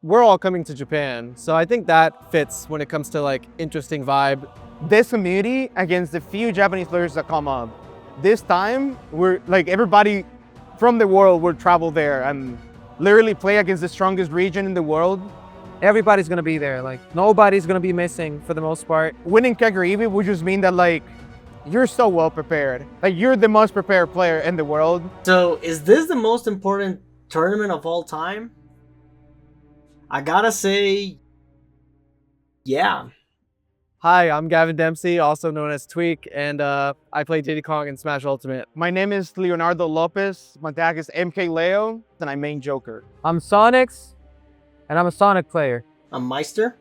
we're all coming to Japan, so I think that fits when it comes to like interesting vibe. This community against the few Japanese players that come up. This time, we're like everybody from the world will travel there and literally play against the strongest region in the world. Everybody's gonna be there. Like nobody's gonna be missing for the most part. Winning Kagaribi would just mean that like you're so well prepared. Like you're the most prepared player in the world. So, is this the most important tournament of all time? I gotta say, yeah. Hi, I'm Gavin Dempsey, also known as Tweek, and I play Diddy Kong in Smash Ultimate. My name is Leonardo Lopez. My tag is MkLeo, and I main Joker. I'm Sonix, and I'm a Sonic player. I'm Maister.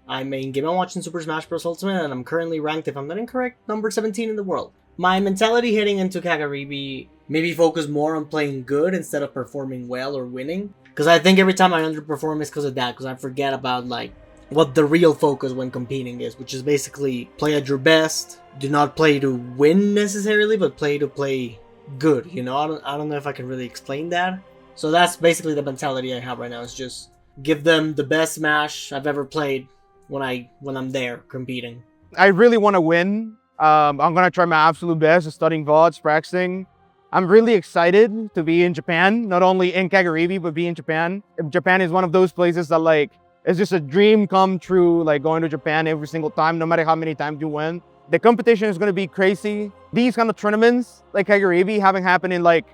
I main Game & Watch in Super Smash Bros. Ultimate, and I'm currently ranked, if I'm not incorrect, number 17 in the world. My mentality heading into Kagaribi maybe focus more on playing good instead of performing well or winning. Because I think every time I underperform is because of that, because I forget about like what the real focus when competing is, which is basically play at your best, do not play to win necessarily, but play to play good, you know? I don't know if I can really explain that. So that's basically the mentality I have right now, is just give them the best Smash I've ever played when I'm there competing. I really want to win. I'm gonna try my absolute best, studying VODs, practicing. I'm really excited to be in Japan, not only in Kagaribi, but be in Japan. Japan is one of those places that like, it's just a dream come true, like going to Japan every single time, no matter how many times you win. The competition is gonna be crazy. These kind of tournaments, like Kagaribi, haven't happened in like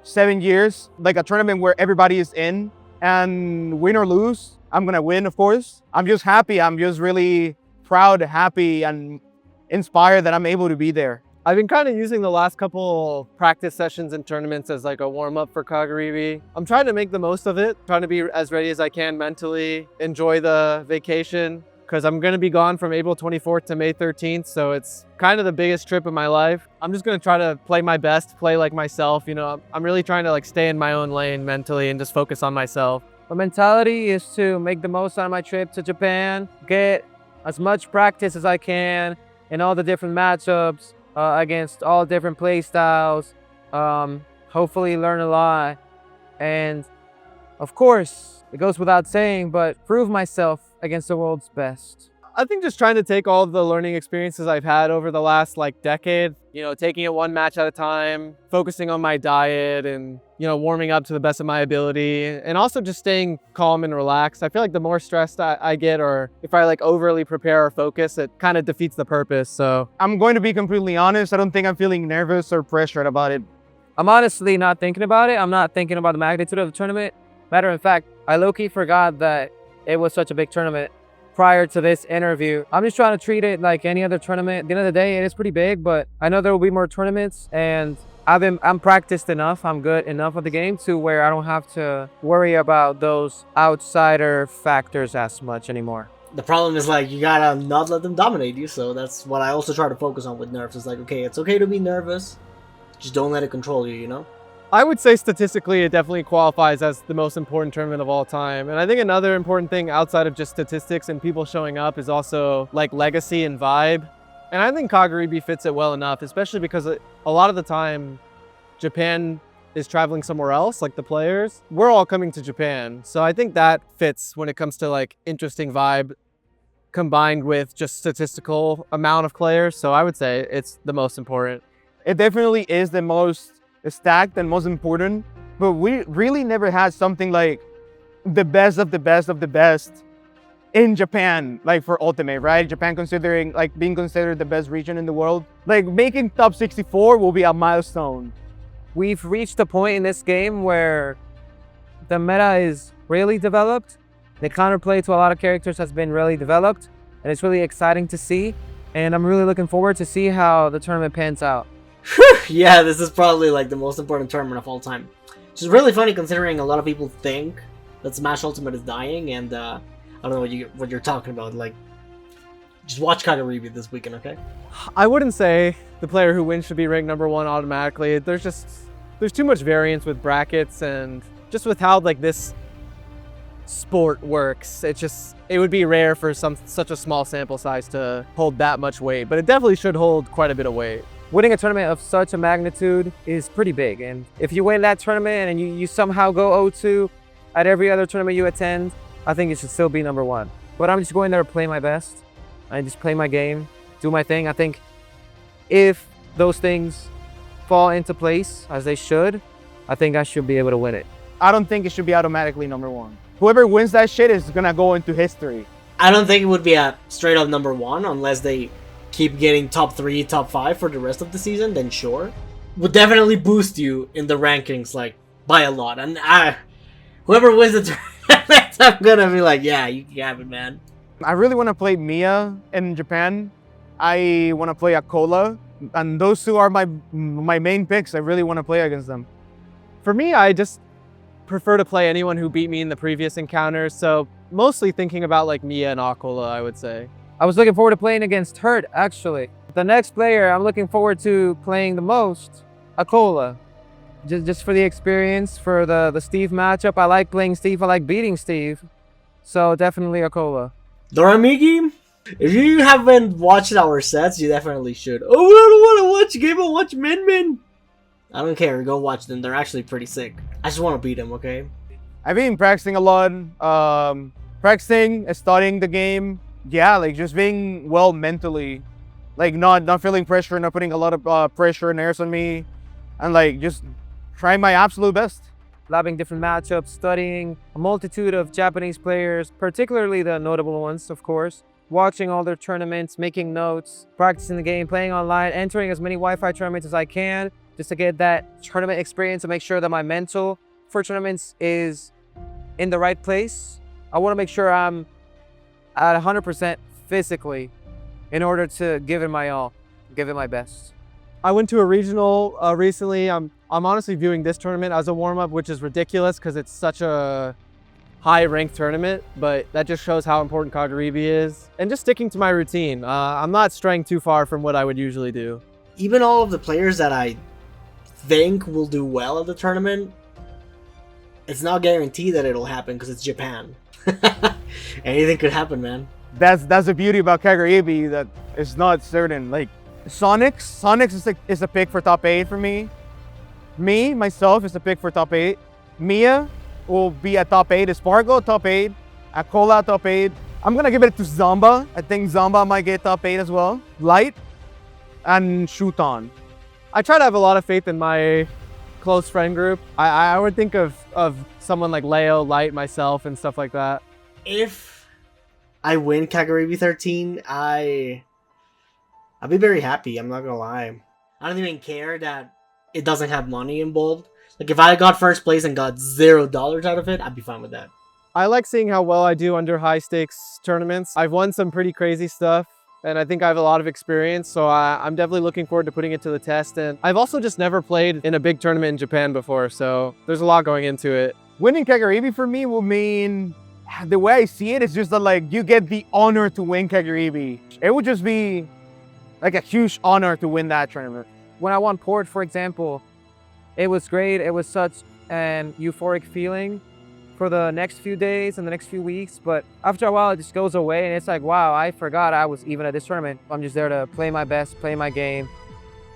7 years. Like a tournament where everybody is in, and win or lose, I'm gonna win, of course. I'm just happy, I'm just really proud, happy, and inspired that I'm able to be there. I've been kind of using the last couple practice sessions and tournaments as like a warm-up for Kagaribi. I'm trying to make the most of it, trying to be as ready as I can mentally, enjoy the vacation, because I'm going to be gone from April 24th to May 13th, so it's kind of the biggest trip of my life. I'm just going to try to play my best, play like myself, you know. I'm really trying to like stay in my own lane mentally and just focus on myself. My mentality is to make the most out of my trip to Japan, get as much practice as I can in all the different matchups, against all different play styles, hopefully learn a lot, and of course, it goes without saying, but prove myself against the world's best. I think just trying to take all the learning experiences I've had over the last like decade, you know, taking it one match at a time, focusing on my diet and, you know, warming up to the best of my ability, and also just staying calm and relaxed. I feel like the more stressed I get, or if I like overly prepare or focus, it kind of defeats the purpose. So I'm going to be completely honest, I don't think I'm feeling nervous or pressured about it. I'm honestly not thinking about it. I'm not thinking about the magnitude of the tournament. Matter of fact, I low-key forgot that it was such a big tournament prior to this interview. I'm just trying to treat it like any other tournament. At the end of the day, it is pretty big, but I know there will be more tournaments, and I'm practiced enough, I'm good enough with the game to where I don't have to worry about those outsider factors as much anymore. The problem is like, you gotta not let them dominate you, so that's what I also try to focus on with nerves. It's like, okay, it's okay to be nervous, just don't let it control you, you know? I would say statistically, it definitely qualifies as the most important tournament of all time. And I think another important thing outside of just statistics and people showing up is also like legacy and vibe. And I think Kagaribi fits it well enough, especially because a lot of the time, Japan is traveling somewhere else, like the players. We're all coming to Japan. So I think that fits when it comes to like interesting vibe combined with just statistical amount of players. So I would say it's the most important. It definitely is the most stacked and most important, but we really never had something like the best of the best of the best in Japan, like for Ultimate, right? Japan considering like being considered the best region in the world. Like making top 64 will be a milestone. We've reached a point in this game where the meta is really developed. The counterplay to a lot of characters has been really developed, and it's really exciting to see. And I'm really looking forward to see how the tournament pans out. Yeah, this is probably like the most important tournament of all time. Which is really funny considering a lot of people think that Smash Ultimate is dying, and I don't know what you're talking about. Like, just watch Kagaribi this weekend, okay? I wouldn't say the player who wins should be ranked number one automatically. There's too much variance with brackets and just with how like this sport works. It would be rare for such a small sample size to hold that much weight, but it definitely should hold quite a bit of weight. Winning a tournament of such a magnitude is pretty big, and if you win that tournament and you somehow go 0-2 at every other tournament you attend, I think it should still be number 1. But I'm just going there to play my best. I just play my game, do my thing. I think if those things fall into place as they should, I think I should be able to win it. I don't think it should be automatically number 1. Whoever wins that shit is gonna go into history. I don't think it would be a straight up number 1 unless they keep getting top 3, top 5 for the rest of the season, then sure. Would definitely boost you in the rankings, like, by a lot. And whoever wins the tournament, I'm gonna be like, yeah, you can have it, man. I really want to play Mia in Japan. I want to play Akola. And those two are my main picks. I really want to play against them. For me, I just prefer to play anyone who beat me in the previous encounters, so mostly thinking about like Mia and Akola, I would say. I was looking forward to playing against Hurt, actually. The next player I'm looking forward to playing the most, Akola. Just for the experience, for the Steve matchup. I like playing Steve, I like beating Steve. So definitely Akola. Doramigi, if you haven't watched our sets, you definitely should. Oh, I don't want to watch game, I watch Min Min. I don't care, go watch them. They're actually pretty sick. I just want to beat them, okay? I've been practicing a lot. Practicing, studying the game. Yeah, like just being well mentally. Like not feeling pressure, not putting a lot of pressure and airs on me. And like just trying my absolute best. Labbing different matchups, studying a multitude of Japanese players, particularly the notable ones, of course. Watching all their tournaments, making notes, practicing the game, playing online, entering as many Wi-Fi tournaments as I can, just to get that tournament experience and make sure that my mental for tournaments is in the right place. I want to make sure I'm at 100% physically in order to give it my all, give it my best. I went to a regional recently. I'm honestly viewing this tournament as a warm-up, which is ridiculous because it's such a high-ranked tournament, but that just shows how important Kagaribi is. And just sticking to my routine. I'm not straying too far from what I would usually do. Even all of the players that I think will do well at the tournament, it's not guaranteed that it'll happen because it's Japan. Anything could happen, man. That's the beauty about Kagaribi, that it's not certain. Like Sonix is a pick for top 8 for me. Myself is a pick for top 8. Mia will be at top 8. Spargo top 8. Akola top 8. I'm gonna give it to Zamba. I think Zamba might get top 8 as well. Light and Shuton. I try to have a lot of faith in my close friend group. I would think of someone like Leo, Light, myself, and stuff like that. If I win Kagaribi 13, I'll be very happy, I'm not gonna lie. I don't even care that it doesn't have money involved. Like, if I got first place and got $0 out of it, I'd be fine with that. I like seeing how well I do under high stakes tournaments. I've won some pretty crazy stuff, and I think I have a lot of experience, so I'm definitely looking forward to putting it to the test. And I've also just never played in a big tournament in Japan before, so there's a lot going into it. Winning Kagaribi for me will mean, the way I see it is just that like you get the honor to win Kagaribi. It would just be like a huge honor to win that tournament. When I won Port, for example, it was great. It was such an euphoric feeling for the next few days and the next few weeks. But after a while, it just goes away. And it's like, wow, I forgot I was even at this tournament. I'm just there to play my best, play my game,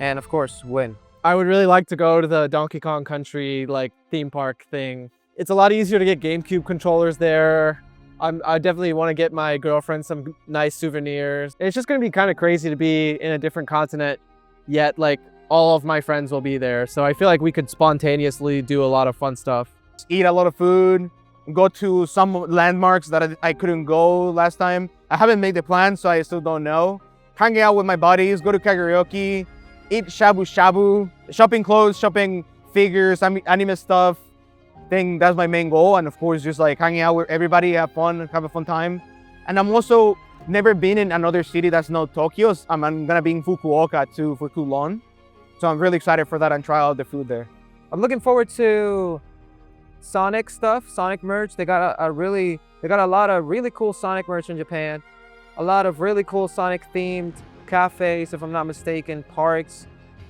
and of course, win. I would really like to go to the Donkey Kong Country like theme park thing. It's a lot easier to get GameCube controllers there. I definitely want to get my girlfriend some nice souvenirs. It's just going to be kind of crazy to be in a different continent, yet like all of my friends will be there. So I feel like we could spontaneously do a lot of fun stuff. Eat a lot of food, go to some landmarks that I couldn't go last time. I haven't made the plan, so I still don't know. Hanging out with my buddies, go to karaoke, eat shabu shabu, shopping clothes, shopping figures, anime stuff. I think that's my main goal. And of course, just like hanging out with everybody, have fun, have a fun time. And I'm also never been in another city that's not Tokyo. I'm gonna be in Fukuoka too for too long. So I'm really excited for that and try out the food there. I'm looking forward to Sonic stuff, Sonic merch. They got a lot of really cool Sonic merch in Japan. A lot of really cool Sonic themed cafes, if I'm not mistaken, parks.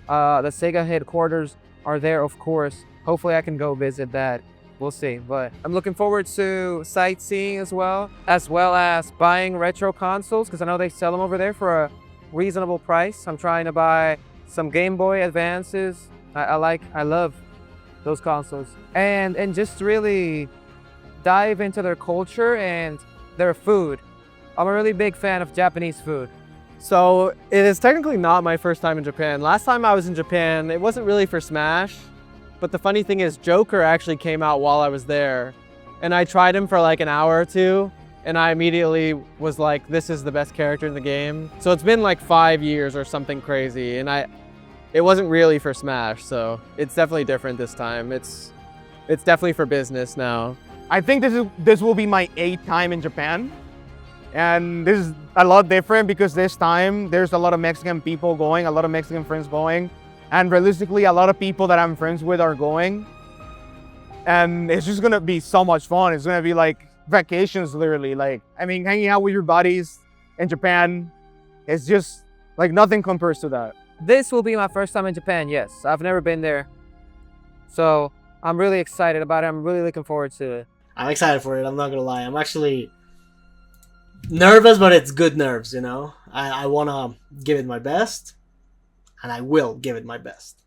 The Sega headquarters are there, of course. Hopefully I can go visit that. We'll see. But I'm looking forward to sightseeing as well as buying retro consoles, because I know they sell them over there for a reasonable price. I'm trying to buy some Game Boy Advances. I love those consoles. And just really dive into their culture and their food. I'm a really big fan of Japanese food. So it is technically not my first time in Japan. Last time I was in Japan, it wasn't really for Smash, but the funny thing is Joker actually came out while I was there. And I tried him for like an hour or two, and I immediately was like, this is the best character in the game. So it's been like 5 years or something crazy, and it wasn't really for Smash, so it's definitely different this time. It's definitely for business now. I think this will be my 8th time in Japan. And this is a lot different because this time there's a lot of Mexican people going, a lot of Mexican friends going. And realistically, a lot of people that I'm friends with are going. And it's just gonna be so much fun. It's gonna be like vacations, literally. Like, I mean, hanging out with your buddies in Japan, it's just like nothing compares to that. This will be my first time in Japan, yes. I've never been there. So I'm really excited about it. I'm really looking forward to it. I'm excited for it. I'm not gonna lie. I'm actually nervous, but it's good nerves, you know? I want to give it my best, and I will give it my best.